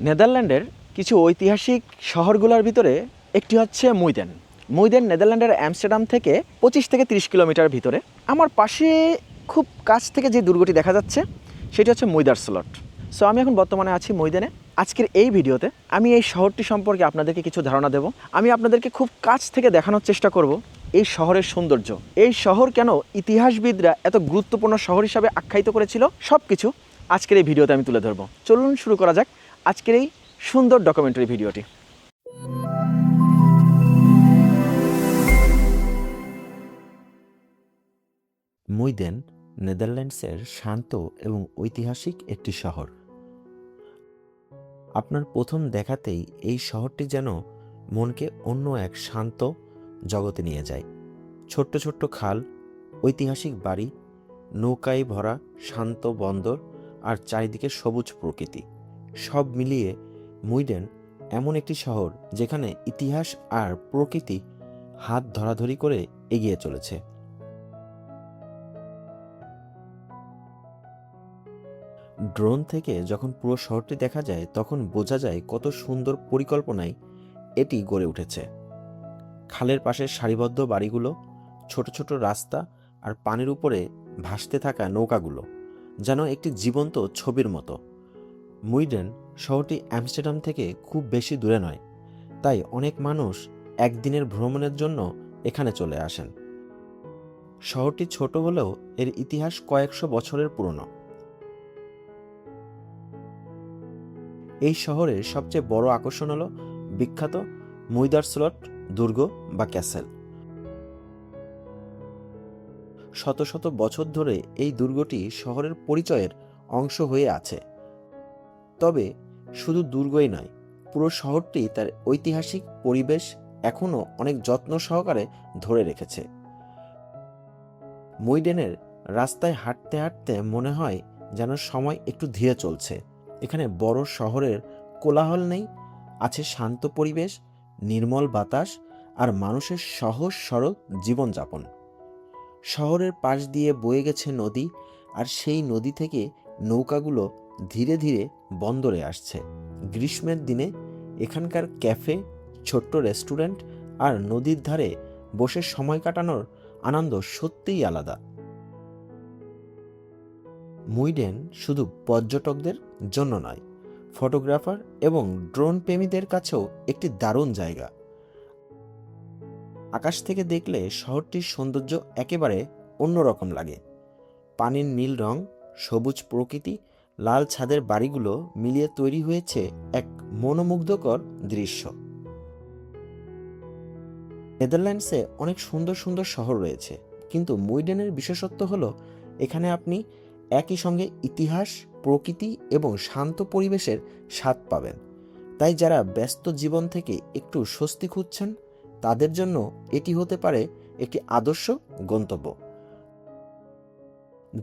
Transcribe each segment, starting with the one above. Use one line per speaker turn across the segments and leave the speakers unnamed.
নেদারল্যান্ডের কিছু ঐতিহাসিক শহরগুলোর ভিতরে একটি হচ্ছে মুইদেন। মুইদেন নেদারল্যান্ডের অ্যামস্টারডাম থেকে 25 থেকে 30 কিলোমিটার ভিতরে। আমার পাশে খুব কাছ থেকে যে দুর্গটি দেখা যাচ্ছে সেটি হচ্ছে মুইদারসলট। সো আমি এখন বর্তমানে আছি মুইদেনে। আজকের এই ভিডিওতে আমি এই শহরটি সম্পর্কে আপনাদেরকে কিছু ধারণা দেব। আমি আপনাদেরকে খুব কাছ থেকে দেখানোর চেষ্টা করব এই শহরের সৌন্দর্য, এই শহর কেন ইতিহাসবিদরা এত গুরুত্বপূর্ণ শহর হিসাবে আখ্যায়িত করেছিল, সব কিছু আজকের এই ভিডিওতে আমি তুলে ধরবো। চলুন শুরু করা যাক আজকের এই সুন্দর ডকুমেন্টারি ভিডিওটি।
মুইদেন নেদারল্যান্ডসের শান্ত এবং ঐতিহাসিক একটি শহর। আপনার প্রথম দেখাতেই এই শহরটি যেন মনকে অন্য এক শান্ত জগতে নিয়ে যায়। ছোট্ট ছোট্ট খাল, ঐতিহাসিক বাড়ি, নৌকায় ভরা শান্ত বন্দর আর চারিদিকে সবুজ প্রকৃতি, সব মিলিয়ে মুইডেন এমন একটি শহর যেখানে ইতিহাস আর প্রকৃতি হাত ধরাধরি করে এগিয়ে চলেছে। ড্রোন থেকে যখন পুরো শহরটি দেখা যায় তখন বোঝা যায় কত সুন্দর পরিকল্পনায় এটি গড়ে উঠেছে। খালের পাশে সারিবদ্ধ বাড়িগুলো, ছোট ছোট রাস্তা আর পানির উপরে ভাসতে থাকা নৌকাগুলো যেন একটি জীবন্ত ছবির মতো। মুইডেন শহরটি অ্যামস্টারডাম থেকে খুব বেশি দূরে নয়, তাই অনেক মানুষ একদিনের ভ্রমণের জন্য এখানে চলে আসেন। শহরটি ছোট হলেও এর ইতিহাস কয়েকশো বছরের পুরনো। এই শহরের সবচেয়ে বড় আকর্ষণ হল বিখ্যাত মুইদারসলট দুর্গ বা ক্যাসেল। শত শত বছর ধরে এই দুর্গটি শহরের পরিচয়ের অংশ হয়ে আছে। তবে শুধু দুর্গই নয়, পুরো শহরটি তার ঐতিহাসিক পরিবেশ এখনও অনেক যত্ন সহকারে ধরে রেখেছে। মুইডেনের রাস্তায় হাঁটতে হাঁটতে মনে হয় যেন সময় একটু ধীরে চলছে। এখানে বড় শহরের কোলাহল নেই, আছে শান্ত পরিবেশ, নির্মল বাতাস আর মানুষের সহজ সরল জীবনযাপন। শহরের পাশ দিয়ে বয়ে গেছে নদী, আর সেই নদী থেকে নৌকাগুলো ধীরে ধীরে বন্দরে আসছে। গ্রীষ্মের দিনে এখানকার ক্যাফে, ছোট্ট রেস্টুরেন্ট আর নদীর ধারে বসে সময় কাটানোর আনন্দ সত্যিই আলাদা। মুইডেন শুধু পর্যটকদের জন্য নয়, ফটোগ্রাফার এবং ড্রোন প্রেমীদের কাছেও একটি দারুণ জায়গা। আকাশ থেকে দেখলে শহরটির সৌন্দর্য একেবারে অন্যরকম লাগে। পানির নীল রং, সবুজ প্রকৃতি, লাল ছাদের বাড়িগুলো মিলিয়ে তৈরি হয়েছে এক মনোমুগ্ধকর দৃশ্য। নেদারল্যান্ডসে অনেক সুন্দর সুন্দর শহর রয়েছে, কিন্তু মুইডেনের বিশেষত্ব হলো এখানে আপনি একই সঙ্গে ইতিহাস, প্রকৃতি এবং শান্ত পরিবেশের স্বাদ পাবেন। তাই যারা ব্যস্ত জীবন থেকে একটু স্বস্তি খুঁজছেন তাদের জন্য এটি হতে পারে একটি আদর্শ গন্তব্য।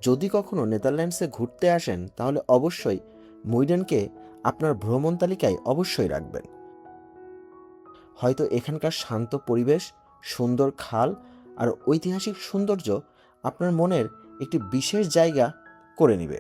যদি কখনো নেদারল্যান্ডসে ঘুরতে আসেন তাহলে অবশ্যই মুইডেনকে আপনার ভ্রমণ তালিকায় অবশ্যই রাখবেন। হয়তো এখানকার শান্ত পরিবেশ, সুন্দর খাল আর ঐতিহাসিক সৌন্দর্য আপনার মনের একটি বিশেষ জায়গা করে নেবে।